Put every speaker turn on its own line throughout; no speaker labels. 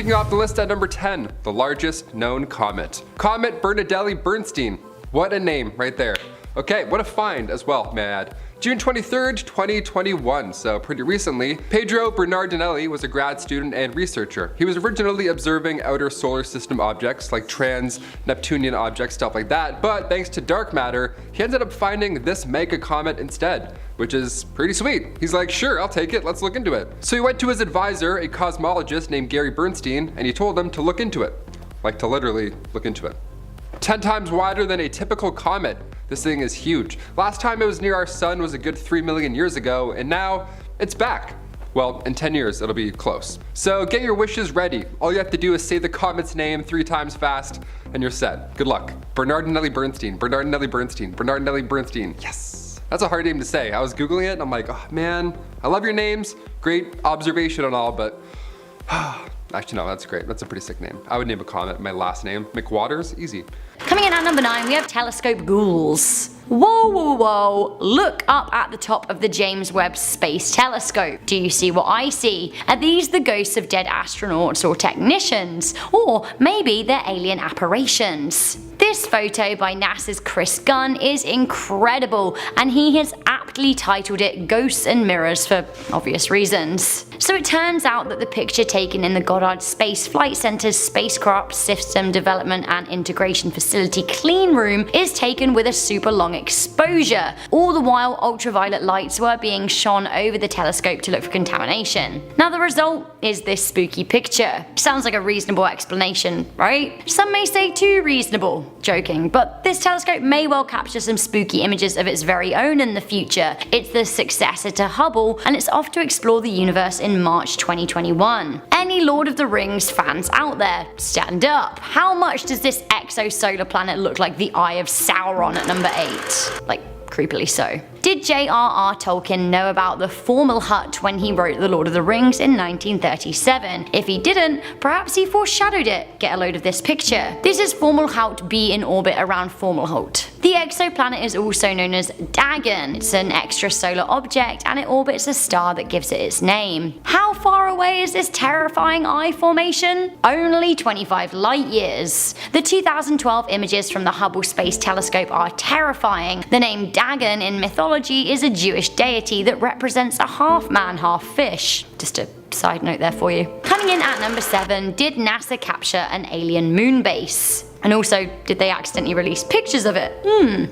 Kicking off the list at number 10, the largest known comet. Comet Bernardelli-Bernstein. What a name right there. Okay, what a find as well, may I add. June 23rd, 2021, so pretty recently, Pedro Bernardinelli was a grad student and researcher. He was originally observing outer solar system objects like trans-Neptunian objects, stuff like that, but thanks to dark matter, he ended up finding this mega comet instead, which is pretty sweet. He's like, sure, I'll take it, let's look into it. So he went to his advisor, a cosmologist named Gary Bernstein, and he told him to look into it. Like to literally look into it. 10 times wider than a typical comet. This thing is huge. Last time it was near our sun was a good 3 million years ago, and now it's back. Well, in 10 years, it'll be close. So get your wishes ready. All you have to do is say the comet's name 3 times fast, and you're set. Good luck. Bernardinelli-Bernstein, Bernardinelli-Bernstein, Bernardinelli-Bernstein. Yes! That's a hard name to say. I was Googling it, and I'm like, oh man, I love your names. Great observation and all, but actually no, that's great. That's a pretty sick name. I would name a comet my last name. McWaters, easy.
Coming in at number 9, we have telescope ghouls. Whoa, whoa, whoa, look up at the top of the James Webb Space Telescope. Do you see what I see? Are these the ghosts of dead astronauts or technicians? Or maybe they're alien apparitions? This photo by NASA's Chris Gunn is incredible, and he has aptly titled it Ghosts and Mirrors for obvious reasons. So it turns out that the picture taken in the Goddard Space Flight Center's Spacecraft System Development and Integration Facility clean room is taken with a super long exposure. All the while, ultraviolet lights were being shone over the telescope to look for contamination. Now the result is this spooky picture. Sounds like a reasonable explanation, right? Some may say too reasonable. Joking, but this telescope may well capture some spooky images of its very own in the future. It's the successor to Hubble, and it's off to explore the universe in March 2021. Any Lord of the Rings fans out there, stand up. How much does this exosolar planet look like the Eye of Sauron at number 8? Like, creepily so. Did J.R.R. Tolkien know about the formal hut when he wrote The Lord of the Rings in 1937? If he didn't, perhaps he foreshadowed it. Get a load of this picture. This is Fomalhaut b in orbit around Fomalhaut. The exoplanet is also known as Dagon. It's an extrasolar object and it orbits a star that gives it its name. How far away is this terrifying eye formation? Only 25 light years. The 2012 images from the Hubble Space Telescope are terrifying. The name Dagon in mythology is a Jewish deity that represents a half man, half fish. Just a side note there for you. Coming in at number 7, did NASA capture an alien moon base? And also, did they accidentally release pictures of it?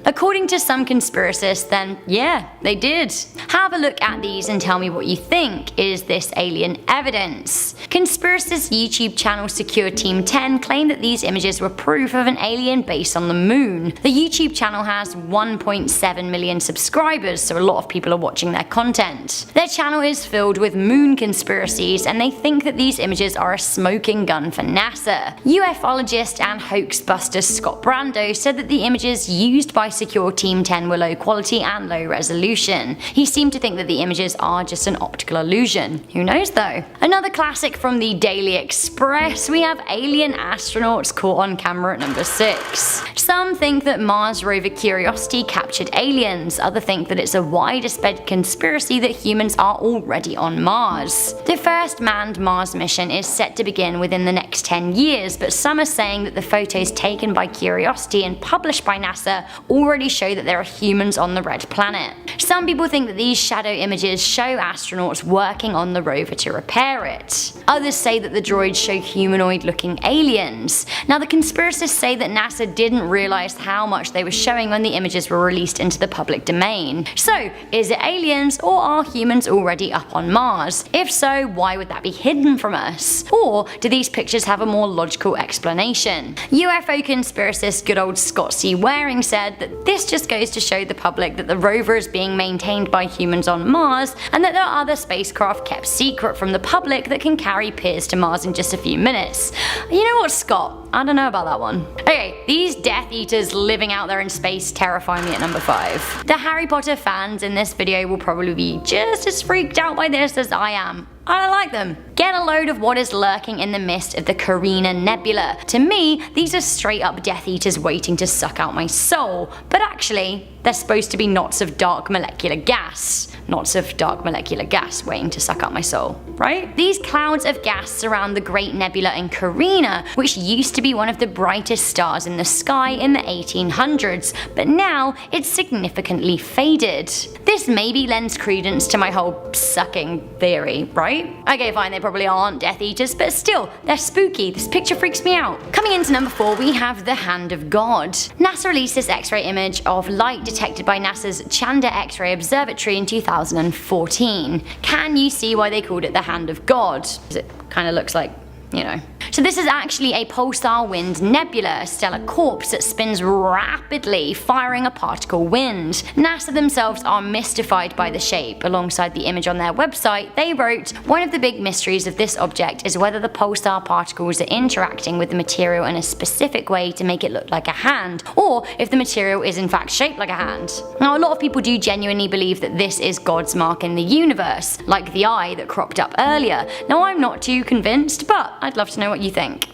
According to some conspiracists, then yeah, they did. Have a look at these and tell me what you think. Is this alien evidence? Conspiracist YouTube channel Secure Team 10 claimed that these images were proof of an alien base on the moon. The YouTube channel has 1.7 million subscribers, so a lot of people are watching their content. Their channel is filled with moon conspiracies, and they think that these images are a smoking gun for NASA. UFologist and hoax buster Scott Brando said that the images used by Secure Team 10 were low quality and low resolution. He seemed to think that the images are just an optical illusion. Who knows though? Another classic from the Daily Express, we have alien astronauts caught on camera at number 6. Some think that Mars rover Curiosity captured aliens, others think that it's a widespread conspiracy that humans are already on Mars. The first manned Mars mission is set to begin within the next 10 years, but some are saying that the photos taken by Curiosity and published by NASA already show that there are humans on the red planet. Some people think that these shadow images show astronauts working on the rover to repair it. Others say that the droids show humanoid looking aliens. Now the conspiracists say that NASA didn't realize how much they were showing when the images were released into the public domain. So is it aliens or are humans already up on Mars? If so, why would that be hidden from us? Or do these pictures have a more logical explanation? UFO conspiracist good old Scott C. Waring said that this just goes to show the public that the rover is being maintained by humans on Mars and that there are other spacecraft kept secret from the public that can carry peers to Mars in just a few minutes. You know what, Scott? I don't know about that one. Okay, these Death Eaters living out there in space terrify me at number 5. The Harry Potter fans in this video will probably be just as freaked out by this as I am. I don't like them. Get a load of what is lurking in the mist of the Carina Nebula. To me, these are straight up Death Eaters waiting to suck out my soul, but actually, they're supposed to be knots of dark molecular gas. lots of dark molecular gas waiting to suck up my soul, right? These clouds of gas surround the Great Nebula in Carina, which used to be one of the brightest stars in the sky in the 1800s, but now it's significantly faded. This maybe lends credence to my whole sucking theory, right? Okay, fine, they probably aren't Death Eaters, but still, they're spooky. This picture freaks me out. Coming into number 4, we have the Hand of God. NASA released this X-ray image of light detected by NASA's Chandra X-ray Observatory in 2014. Can you see why they called it the Hand of God? Because it kind of looks like, you know. So this is actually a pulsar wind nebula, a stellar corpse that spins rapidly, firing a particle wind. NASA themselves are mystified by the shape. Alongside the image on their website, they wrote, "One of the big mysteries of this object is whether the pulsar particles are interacting with the material in a specific way to make it look like a hand, or if the material is in fact shaped like a hand." Now, a lot of people do genuinely believe that this is God's mark in the universe, like the eye that cropped up earlier. Now, I'm not too convinced, but I'd love to know what you think.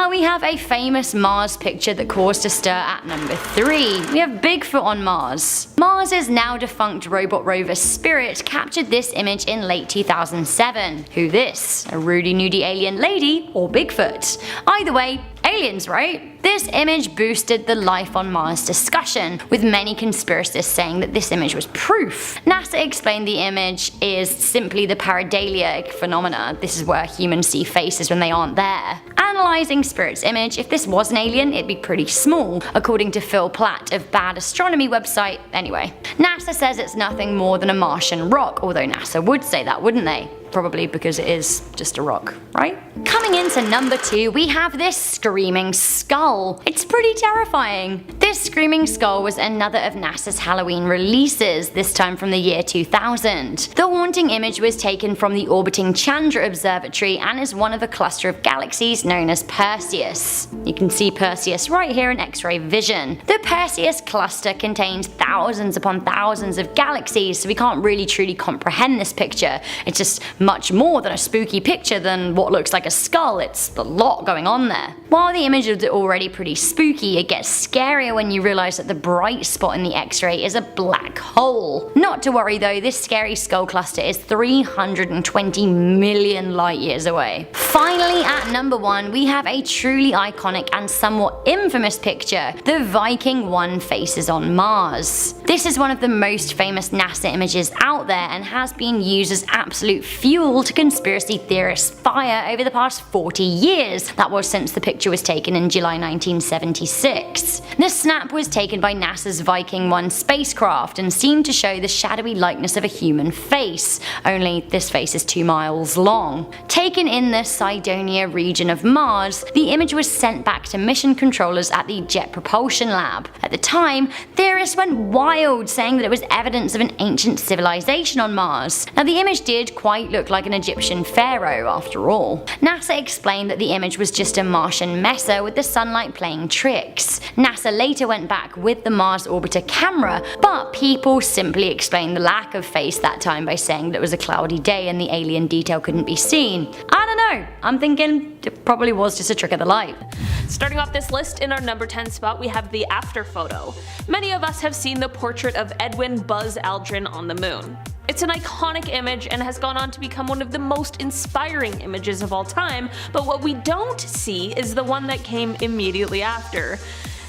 We have a famous Mars picture that caused a stir at number 3. We have Bigfoot on Mars. Mars's now defunct robot rover Spirit captured this image in late 2007. Who this? A Rudy Nudie alien lady or Bigfoot? Either way, aliens, right? This image boosted the life on Mars discussion, with many conspiracists saying that this image was proof. NASA explained the image is simply the pareidolia phenomena. This is where humans see faces when they aren't there. Analyzing Spirit's image, if this was an alien, it'd be pretty small, according to Phil Platt of Bad Astronomy website. Anyway, NASA says it's nothing more than a Martian rock, although NASA would say that, wouldn't they? Probably because it is just a rock, right? Coming into number 2, we have this screaming skull. It's pretty terrifying. This screaming skull was another of NASA's Halloween releases, this time from the year 2000. The haunting image was taken from the orbiting Chandra Observatory and is one of a cluster of galaxies known as Perseus. You can see Perseus right here in X-ray vision. The Perseus cluster contains thousands upon thousands of galaxies, so we can't really truly comprehend this picture. It's just much more than a spooky picture than what looks like a skull. It's a lot going on there. While the image is already pretty spooky, it gets scarier when you realize that the bright spot in the X-ray is a black hole. Not to worry though, this scary skull cluster is 320 million light years away. Finally, at number 1, we have a truly iconic and somewhat infamous picture, the Viking 1 faces on Mars. This is one of the most famous NASA images out there and has been used as absolute fuel to conspiracy theorists' fire over the past 40 years. That was since the picture was taken in July 1976. The snap was taken by NASA's Viking 1 spacecraft and seemed to show the shadowy likeness of a human face, only this face is 2 miles long. Taken in the Cydonia region of Mars, the image was sent back to mission controllers at the Jet Propulsion Lab. At the time, theorists went wild, saying that it was evidence of an ancient civilization on Mars. Now, the image did quite look like an Egyptian pharaoh after all. NASA explained that the image was just a Martian messer with the sunlight playing tricks. NASA later went back with the Mars orbiter camera, but people simply explained the lack of face that time by saying that it was a cloudy day and the alien detail couldn't be seen. I don't know, I'm thinking it probably was just a trick of the light.
Starting off this list, in our number 10 spot we have the after photo. Many of us have seen the portrait of Edwin Buzz Aldrin on the moon. It's an iconic image and has gone on to become one of the most inspiring images of all time, but what we don't see is the one that came immediately after.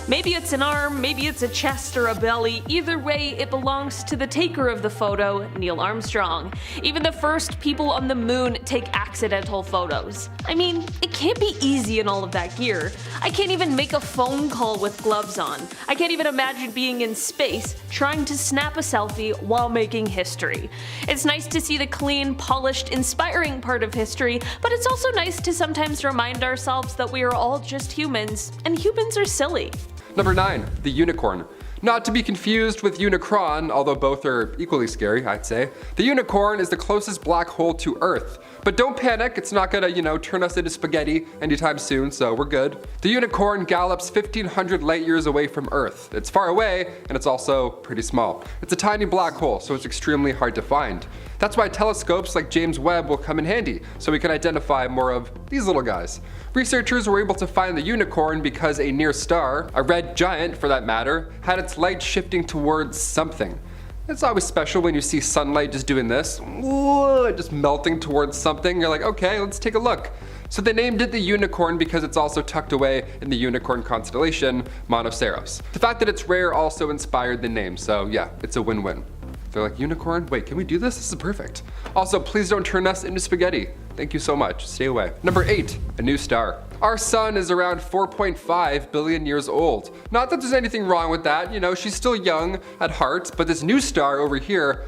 Maybe it's an arm, maybe it's a chest or a belly, either way it belongs to the taker of the photo, Neil Armstrong. Even the first people on the moon take accidental photos. I mean, it can't be easy in all of that gear. I can't even make a phone call with gloves on. I can't even imagine being in space trying to snap a selfie while making history. It's nice to see the clean, polished, inspiring part of history, but it's also nice to sometimes remind ourselves that we are all just humans, and humans are silly.
Number 9, the unicorn. Not to be confused with Unicron, although both are equally scary, I'd say. The unicorn is the closest black hole to Earth. But don't panic, it's not gonna, turn us into spaghetti anytime soon, so we're good. The unicorn gallops 1,500 light years away from Earth. It's far away, and it's also pretty small. It's a tiny black hole, so it's extremely hard to find. That's why telescopes like James Webb will come in handy, so we can identify more of these little guys. Researchers were able to find the unicorn because a near star, a red giant for that matter, had its light shifting towards something. It's always special when you see sunlight just doing this, just melting towards something. You're like, okay, let's take a look. So they named it the unicorn because it's also tucked away in the unicorn constellation, Monoceros. The fact that it's rare also inspired the name, so yeah, it's a win-win. They're like, unicorn? Wait, can we do this? This is perfect. Also, please don't turn us into spaghetti. Thank you so much. Stay away. Number 8, a new star. Our sun is around 4.5 billion years old. Not that there's anything wrong with that, you know, she's still young at heart, but this new star over here,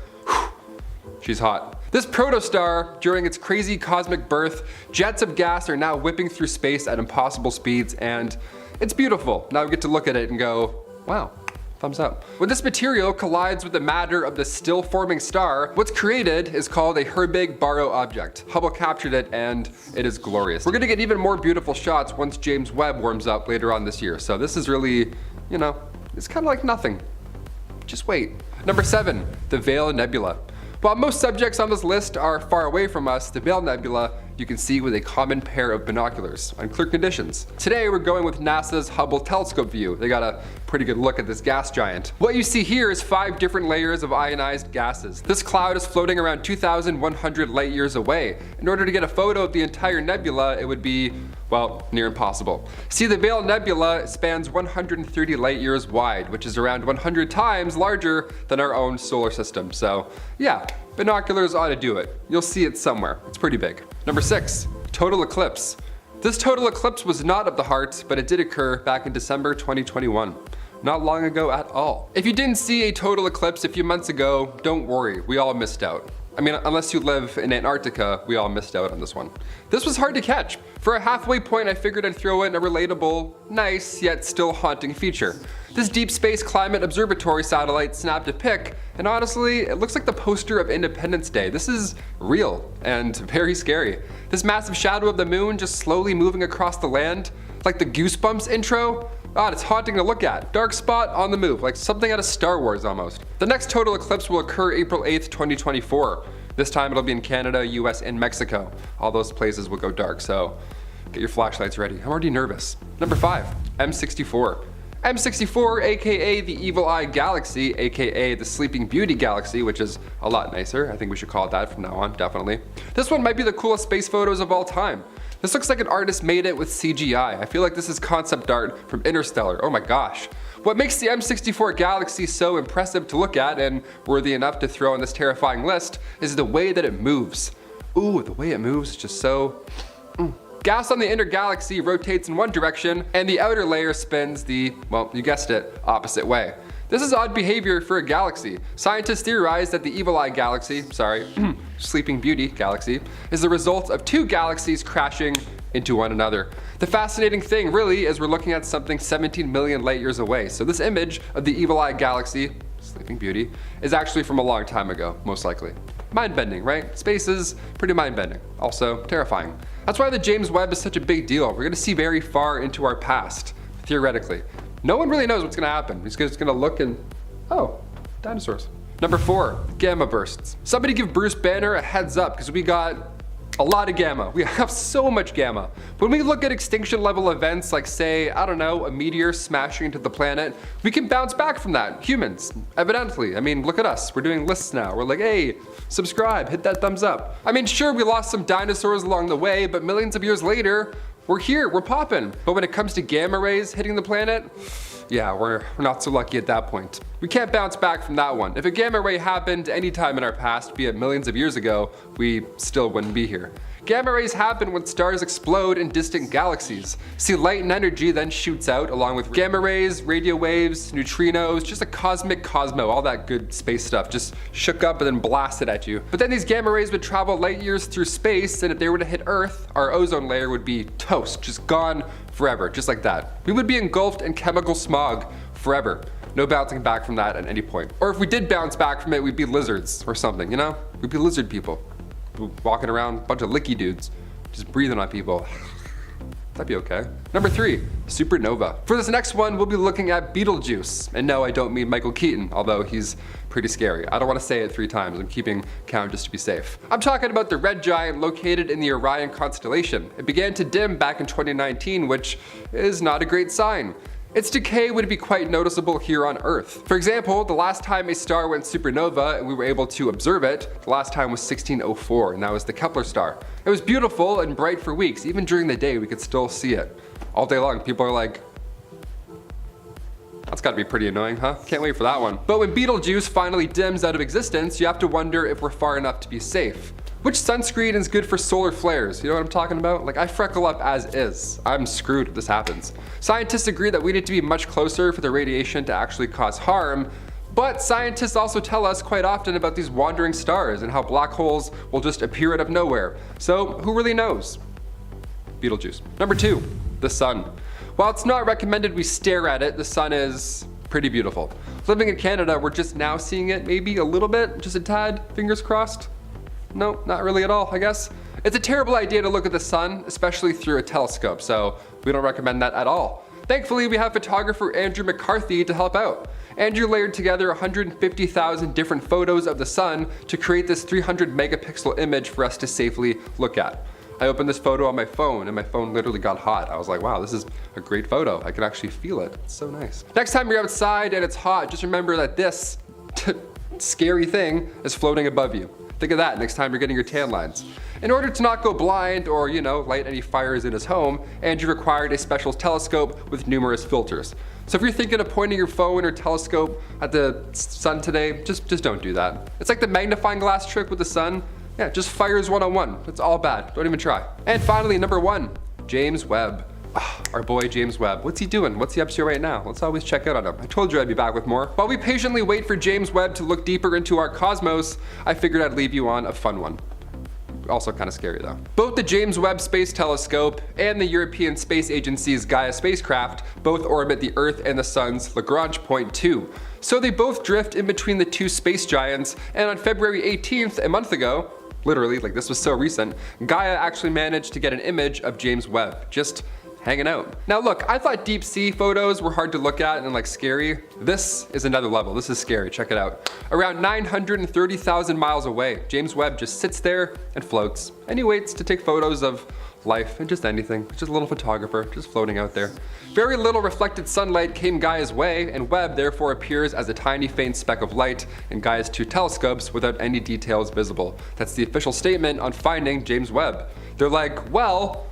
she's hot. This protostar, during its crazy cosmic birth, jets of gas are now whipping through space at impossible speeds, and it's beautiful. Now we get to look at it and go, wow. Thumbs up. When this material collides with the matter of the still forming star, what's created is called a Herbig-Barrow object. Hubble captured it and it is glorious. We're gonna get even more beautiful shots once James Webb warms up later on this year. So this is really, you know, it's kind of like nothing. Just wait. Number 7, the Veil Nebula. While most subjects on this list are far away from us, the Veil Nebula you can see with a common pair of binoculars on clear conditions. Today we're going with NASA's Hubble telescope view. They got a pretty good look at this gas giant. What you see here is 5 different layers of ionized gases. This cloud is floating around 2,100 light years away. In order to get a photo of the entire nebula, it would be, well, near impossible. See, the Veil Nebula spans 130 light years wide, which is around 100 times larger than our own solar system. So yeah, binoculars ought to do it. You'll see it somewhere. It's pretty big. Number 6, total eclipse. This total eclipse was not of the heart, but it did occur back in December 2021. Not long ago at all. If you didn't see a total eclipse a few months ago, don't worry, we all missed out. I mean, unless you live in Antarctica, we all missed out on this one. This was hard to catch. For a halfway point, I figured I'd throw in a relatable, nice, yet still haunting feature. This Deep Space Climate Observatory satellite snapped a pic, and honestly, it looks like the poster of Independence Day. This is real and very scary. This massive shadow of the moon just slowly moving across the land, like the Goosebumps intro. God, it's haunting to look at. Dark spot on the move, like something out of Star Wars almost. The next total eclipse will occur April 8th, 2024. This time it'll be in Canada, US, and Mexico. All those places will go dark, so get your flashlights ready. I'm already nervous. Number 5, M64. M64, aka the Evil Eye Galaxy, aka the Sleeping Beauty Galaxy, which is a lot nicer. I think we should call it that from now on, definitely. This one might be the coolest space photos of all time. This looks like an artist made it with CGI. I feel like this is concept art from Interstellar. Oh my gosh. What makes the M64 Galaxy so impressive to look at and worthy enough to throw on this terrifying list is the way that it moves. Ooh, the way it moves is just so... Gas on the inner galaxy rotates in one direction, and the outer layer spins the, well, you guessed it, opposite way. This is odd behavior for a galaxy. Scientists theorize that the Evil Eye Galaxy, Sleeping Beauty Galaxy, is the result of 2 galaxies crashing into one another. The fascinating thing really is we're looking at something 17 million light years away. So this image of the Evil Eye Galaxy, Sleeping Beauty, is actually from a long time ago, most likely. Mind-bending, right? Space is pretty mind-bending. Also terrifying. That's why the James Webb is such a big deal. We're gonna see very far into our past, theoretically. No one really knows what's gonna happen. He's just gonna look and, oh, dinosaurs. Number 4, gamma bursts. Somebody give Bruce Banner a heads up because we got a lot of gamma. We have so much gamma. When we look at extinction level events like say, I don't know, a meteor smashing into the planet, we can bounce back from that, humans, evidently. I mean, look at us, we're doing lists now. We're like, hey, subscribe, hit that thumbs up. I mean, sure, we lost some dinosaurs along the way, but millions of years later, we're here, we're popping. But when it comes to gamma rays hitting the planet, yeah, we're not so lucky at that point. We can't bounce back from that one. If a gamma ray happened any time in our past, be it millions of years ago, we still wouldn't be here. Gamma rays happen when stars explode in distant galaxies. See, light and energy then shoots out along with gamma rays, radio waves, neutrinos, just a cosmic cosmo, all that good space stuff just shook up and then blasted at you. But then these gamma rays would travel light years through space, and if they were to hit Earth, our ozone layer would be toast, just gone forever, just like that. We would be engulfed in chemical smog forever. No bouncing back from that at any point. Or if we did bounce back from it, we'd be lizards or something, you know? We'd be lizard people. Walking around, a bunch of licky dudes, just breathing on people. That'd be okay. Number 3, supernova. For this next one, we'll be looking at Betelgeuse. And no, I don't mean Michael Keaton, although he's pretty scary. I don't want to say it 3 times, I'm keeping count just to be safe. I'm talking about the red giant located in the Orion constellation. It began to dim back in 2019, which is not a great sign. its decay would be quite noticeable here on Earth. For example, the last time a star went supernova and we were able to observe it, the last time was 1604, and that was the Kepler star. It was beautiful and bright for weeks. Even during the day, we could still see it. All day long, people are like, that's gotta be pretty annoying, huh? Can't wait for that one. But when Betelgeuse finally dims out of existence, you have to wonder if we're far enough to be safe. Which sunscreen is good for solar flares? You know what I'm talking about? Like, I freckle up as is. I'm screwed if this happens. Scientists agree that we need to be much closer for the radiation to actually cause harm, but scientists also tell us quite often about these wandering stars and how black holes will just appear out of nowhere. So who really knows? Betelgeuse. Number 2, the sun. While it's not recommended we stare at it, the sun is pretty beautiful. Living in Canada, we're just now seeing it maybe a little bit, just a tad, fingers crossed. No, not really at all, I guess. It's a terrible idea to look at the sun, especially through a telescope, so we don't recommend that at all. Thankfully, we have photographer Andrew McCarthy to help out. Andrew layered together 150,000 different photos of the sun to create this 300 megapixel image for us to safely look at. I opened this photo on my phone and my phone literally got hot. I was like, wow, this is a great photo. I can actually feel it. It's so nice. Next time you're outside and it's hot, just remember that this scary thing is floating above you. Think of that next time you're getting your tan lines. In order to not go blind or, light any fires in his home, Andrew required a special telescope with numerous filters. So if you're thinking of pointing your phone or telescope at the sun today, just don't do that. It's like the magnifying glass trick with the sun. Yeah, just fires 101. It's all bad. Don't even try. And finally, number 1, James Webb. Our boy James Webb. What's he doing? What's he up to right now? Let's always check out on him. I told you I'd be back with more. While we patiently wait for James Webb to look deeper into our cosmos, I figured I'd leave you on a fun one. Also kind of scary though. Both the James Webb Space Telescope and the European Space Agency's Gaia spacecraft both orbit the Earth and the Sun's Lagrange point 2. So they both drift in between the two space giants, and on February 18th, a month ago, literally, like this was so recent, Gaia actually managed to get an image of James Webb, just hanging out. Now look, I thought deep sea photos were hard to look at and like scary. This is another level. This is scary. Check it out. Around 930,000 miles away, James Webb just sits there and floats. And he waits to take photos of life and just anything. Just a little photographer, just floating out there. Very little reflected sunlight came Gaia's way, and Webb therefore appears as a tiny faint speck of light in Gaia's two telescopes without any details visible. That's the official statement on finding James Webb. They're like, well,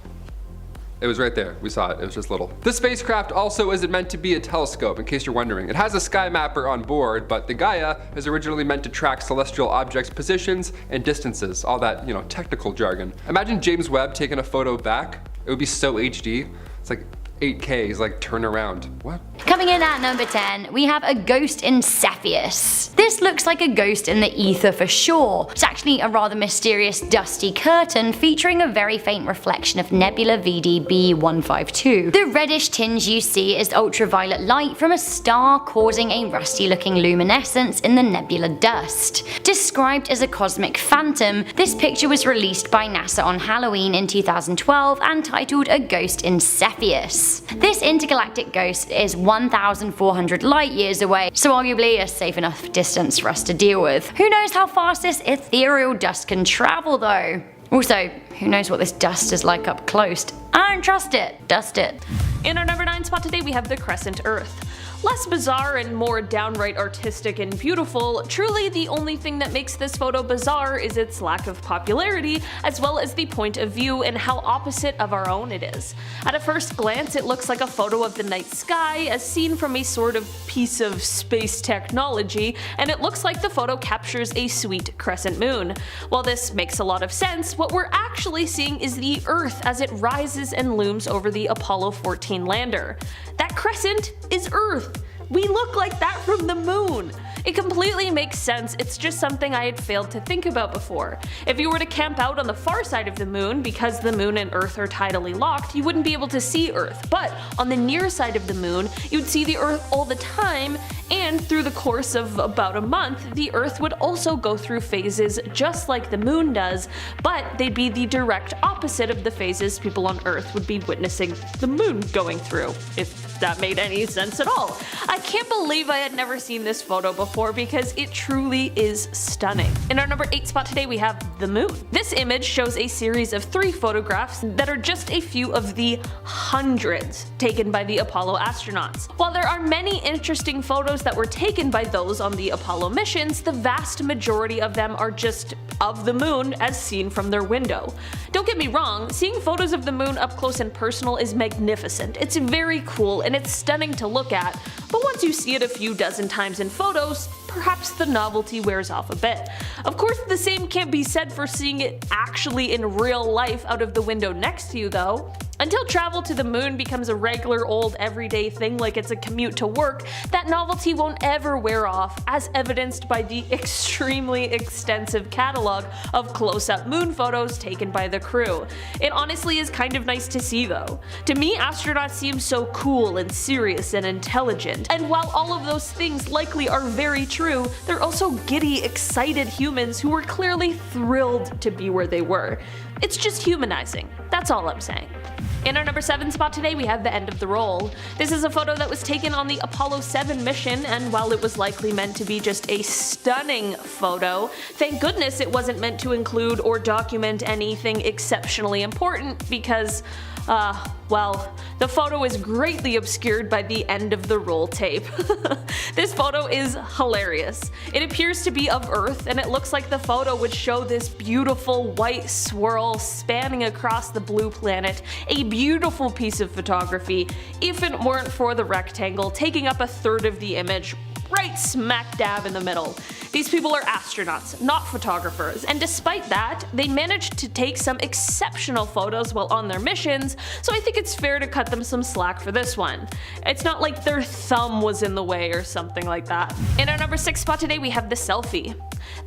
it was right there. We saw it. It was just little. This spacecraft also isn't meant to be a telescope, in case you're wondering. It has a sky mapper on board, but the Gaia is originally meant to track celestial objects' positions and distances, all that, technical jargon. Imagine James Webb taking a photo back. It would be so HD. It's like 8K, he's like, turn around. What?
Coming in at number 10, we have a ghost in Cepheus. This looks like a ghost in the ether for sure. It's actually a rather mysterious dusty curtain featuring a very faint reflection of nebula VDB 152. The reddish tinge you see is ultraviolet light from a star causing a rusty looking luminescence in the nebula dust. Described as a cosmic phantom, this picture was released by NASA on Halloween in 2012 and titled A Ghost in Cepheus. This intergalactic ghost is 1,400 light years away, so arguably a safe enough distance for us to deal with. Who knows how fast this ethereal dust can travel though? Also, who knows what this dust is like up close? I don't trust it. Dust it.
In our number 9 spot today we have the crescent Earth. Less bizarre and more downright artistic and beautiful, truly the only thing that makes this photo bizarre is its lack of popularity, as well as the point of view and how opposite of our own it is. At a first glance it looks like a photo of the night sky as seen from a sort of piece of space technology, and it looks like the photo captures a sweet crescent moon. While this makes a lot of sense, what we're actually seeing is the Earth as it rises and looms over the Apollo 14 lander. That crescent is Earth. We look like that from the moon. It completely makes sense, it's just something I had failed to think about before. If you were to camp out on the far side of the moon, because the moon and Earth are tidally locked, you wouldn't be able to see Earth. But on the near side of the moon, you'd see the Earth all the time, And through the course of about a month, the Earth would also go through phases just like the moon does, but they'd be the direct opposite of the phases people on Earth would be witnessing the moon going through, if that made any sense at all. I can't believe I had never seen this photo before because it truly is stunning. In our number 8 spot today we have the moon. This image shows a series of 3 photographs that are just a few of the hundreds taken by the Apollo astronauts. While there are many interesting photos that were taken by those on the Apollo missions, the vast majority of them are just of the moon as seen from their window. Don't get me wrong, seeing photos of the moon up close and personal is magnificent. It's very cool and it's stunning to look at, but once you see it a few dozen times in photos, perhaps the novelty wears off a bit. Of course, the same can't be said for seeing it actually in real life out of the window next to you though. Until travel to the moon becomes a regular old everyday thing like it's a commute to work, that novelty won't ever wear off, as evidenced by the extremely extensive catalog of close-up moon photos taken by the crew. It honestly is kind of nice to see though. To me, astronauts seem so cool and serious and intelligent, and while all of those things likely are very true, they're also giddy, excited humans who were clearly thrilled to be where they were. It's just humanizing, that's all I'm saying. In our number 7 spot today we have the end of the roll. This is a photo that was taken on the Apollo 7 mission, and while it was likely meant to be just a stunning photo, thank goodness it wasn't meant to include or document anything exceptionally important because, well, the photo is greatly obscured by the end of the roll tape. This photo is hilarious. It appears to be of Earth, and it looks like the photo would show this beautiful white swirl spanning across the blue planet, a beautiful piece of photography, if it weren't for the rectangle taking up a third of the image, right smack dab in the middle. These people are astronauts, not photographers, and despite that, they managed to take some exceptional photos while on their missions, so I think it's fair to cut them some slack for this one. It's not like their thumb was in the way or something like that. In our number 6 spot today we have the selfie.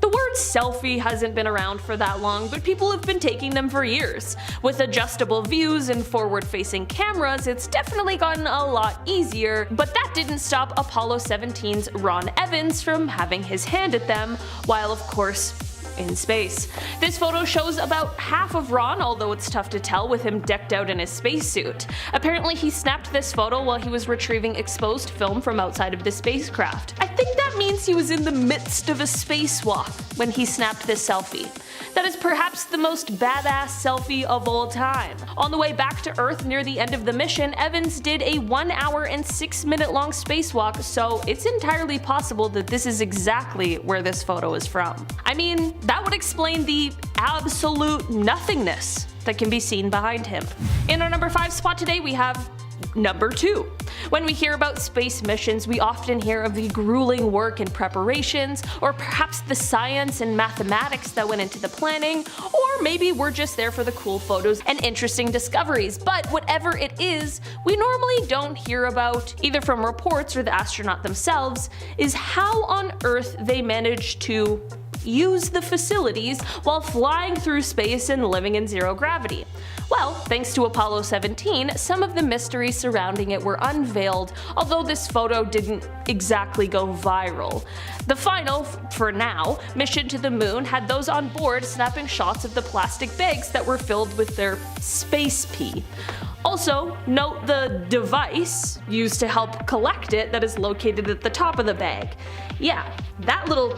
The word selfie hasn't been around for that long, but people have been taking them for years. With adjustable views and forward-facing cameras, it's definitely gotten a lot easier, but that didn't stop Apollo 17's Ron Evans from having his hand at them, while of course in space. This photo shows about half of Ron, although it's tough to tell with him decked out in his spacesuit. Apparently he snapped this photo while he was retrieving exposed film from outside of the spacecraft. I think that means he was in the midst of a spacewalk when he snapped this selfie. That is perhaps the most badass selfie of all time. On the way back to Earth near the end of the mission, Evans did a 1 hour and 6 minute long spacewalk, so it's entirely possible that this is exactly where this photo is from. I mean, that would explain the absolute nothingness that can be seen behind him. In our number 5 spot today we have number 2. When we hear about space missions, we often hear of the grueling work and preparations, or perhaps the science and mathematics that went into the planning, or maybe we're just there for the cool photos and interesting discoveries. But whatever it is, we normally don't hear about, either from reports or the astronaut themselves, is how on Earth they managed to use the facilities while flying through space and living in zero gravity. Well, thanks to Apollo 17, some of the mysteries surrounding it were unveiled, although this photo didn't exactly go viral. The final, for now, mission to the moon had those on board snapping shots of the plastic bags that were filled with their space pee. Also, note the device used to help collect it that is located at the top of the bag. Yeah, that little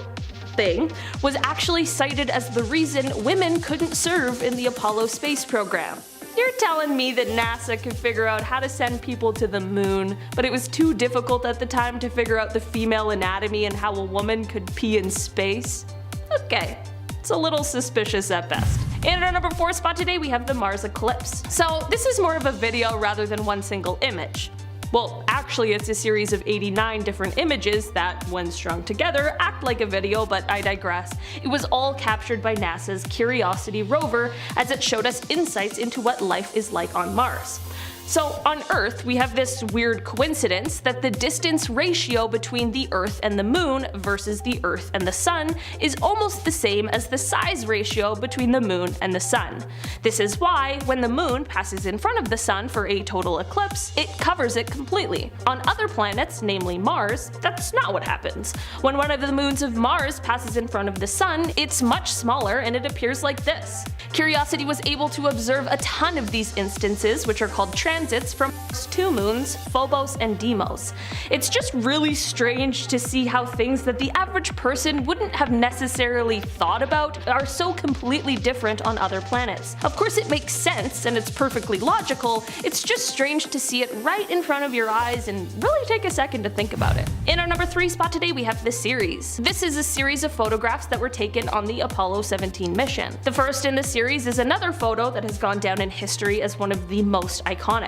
thing was actually cited as the reason women couldn't serve in the Apollo space program. You're telling me that NASA could figure out how to send people to the moon, but it was too difficult at the time to figure out the female anatomy and how a woman could pee in space? Okay, it's a little suspicious at best. In our number 4 spot today we have the Mars eclipse. So this is more of a video rather than one single image. Well, actually it's a series of 89 different images that, when strung together, act like a video, but I digress. It was all captured by NASA's Curiosity rover as it showed us insights into what life is like on Mars. So on Earth, we have this weird coincidence that the distance ratio between the Earth and the Moon versus the Earth and the Sun is almost the same as the size ratio between the Moon and the Sun. This is why, when the Moon passes in front of the Sun for a total eclipse, it covers it completely. On other planets, namely Mars, that's not what happens. When one of the moons of Mars passes in front of the Sun, it's much smaller and it appears like this. Curiosity was able to observe a ton of these instances, which are called transits, from two moons, Phobos and Deimos. It's just really strange to see how things that the average person wouldn't have necessarily thought about are so completely different on other planets. Of course it makes sense and it's perfectly logical, it's just strange to see it right in front of your eyes and really take a second to think about it. In our number 3 spot today we have the Ceres. This is a series of photographs that were taken on the Apollo 17 mission. The first in the series is another photo that has gone down in history as one of the most iconic.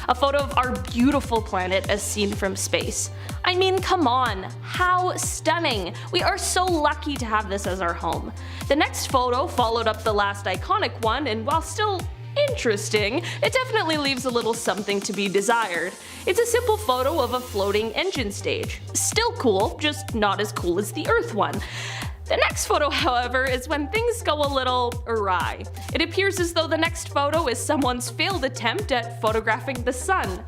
A photo of our beautiful planet as seen from space. I mean, come on, how stunning! We are so lucky to have this as our home. The next photo followed up the last iconic one, and while still interesting, it definitely leaves a little something to be desired. It's a simple photo of a floating engine stage. Still cool, just not as cool as the Earth one. The next photo, however, is when things go a little awry. It appears as though the next photo is someone's failed attempt at photographing the sun.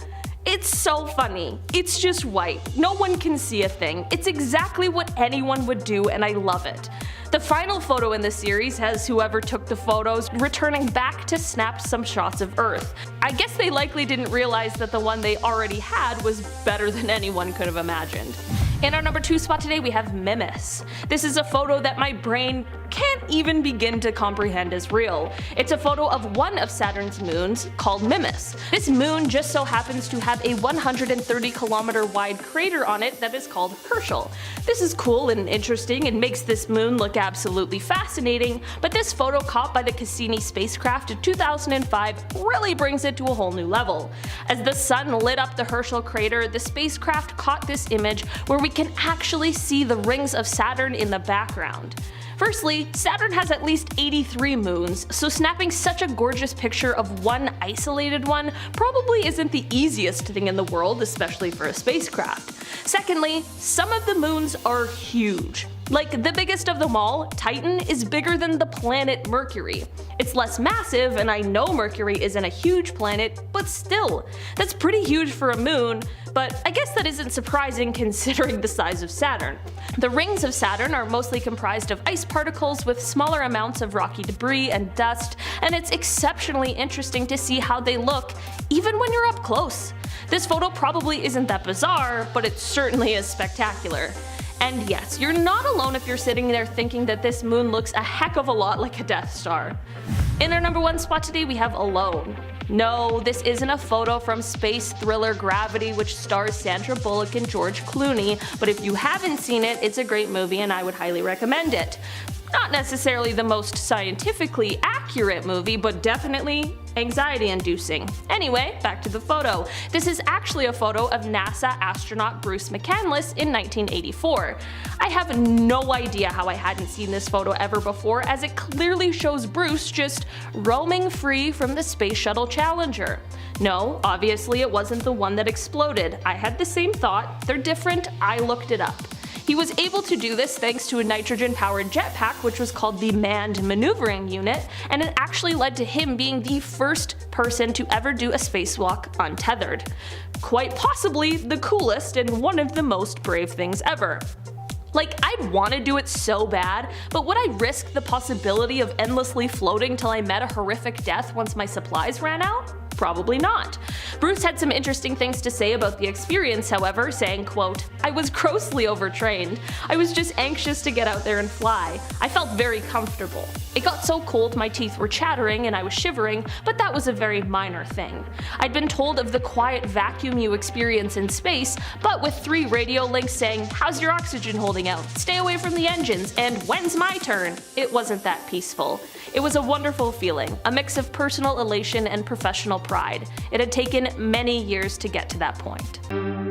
It's so funny. It's just white. No one can see a thing. It's exactly what anyone would do, and I love it. The final photo in the series has whoever took the photos returning back to snap some shots of Earth. I guess they likely didn't realize that the one they already had was better than anyone could have imagined. In our number 2 spot today we have Mimas. This is a photo that my brain can't even begin to comprehend as real. It's a photo of one of Saturn's moons called Mimas. This moon just so happens to have a 130-kilometer wide crater on it that is called Herschel. This is cool and interesting and makes this moon look absolutely fascinating, but this photo caught by the Cassini spacecraft in 2005 really brings it to a whole new level. As the sun lit up the Herschel crater, the spacecraft caught this image where we can actually see the rings of Saturn in the background. Firstly, Saturn has at least 83 moons, so snapping such a gorgeous picture of one isolated one probably isn't the easiest thing in the world, especially for a spacecraft. Secondly, some of the moons are huge. Like, the biggest of them all, Titan, is bigger than the planet Mercury. It's less massive, and I know Mercury isn't a huge planet, but still, that's pretty huge for a moon, but I guess that isn't surprising considering the size of Saturn. The rings of Saturn are mostly comprised of ice particles with smaller amounts of rocky debris and dust, and it's exceptionally interesting to see how they look even when you're up close. This photo probably isn't that bizarre, but it certainly is spectacular. And yes, you're not alone if you're sitting there thinking that this moon looks a heck of a lot like a Death Star. In our number 1 spot today we have Alone. No, this isn't a photo from space thriller Gravity, which stars Sandra Bullock and George Clooney, but if you haven't seen it, it's a great movie and I would highly recommend it. Not necessarily the most scientifically accurate movie, but definitely anxiety-inducing. Anyway, back to the photo. This is actually a photo of NASA astronaut Bruce McCandless in 1984. I have no idea how I hadn't seen this photo ever before, as it clearly shows Bruce just roaming free from the Space Shuttle Challenger. No, obviously it wasn't the one that exploded. I had the same thought. They're different. I looked it up. He was able to do this thanks to a nitrogen-powered jetpack, which was called the Manned Maneuvering Unit, and it actually led to him being the first person to ever do a spacewalk untethered. Quite possibly the coolest and one of the most brave things ever. Like, I'd want to do it so bad, but would I risk the possibility of endlessly floating till I met a horrific death once my supplies ran out? Probably not. Bruce had some interesting things to say about the experience, however, saying, quote, "I was grossly overtrained. I was just anxious to get out there and fly. I felt very comfortable. It got so cold my teeth were chattering and I was shivering, but that was a very minor thing. I'd been told of the quiet vacuum you experience in space, but with 3 radio links saying, 'How's your oxygen holding out? Stay away from the engines,' and 'When's my turn?' It wasn't that peaceful. It was a wonderful feeling, a mix of personal elation and professional pride. It had taken many years to get to that point."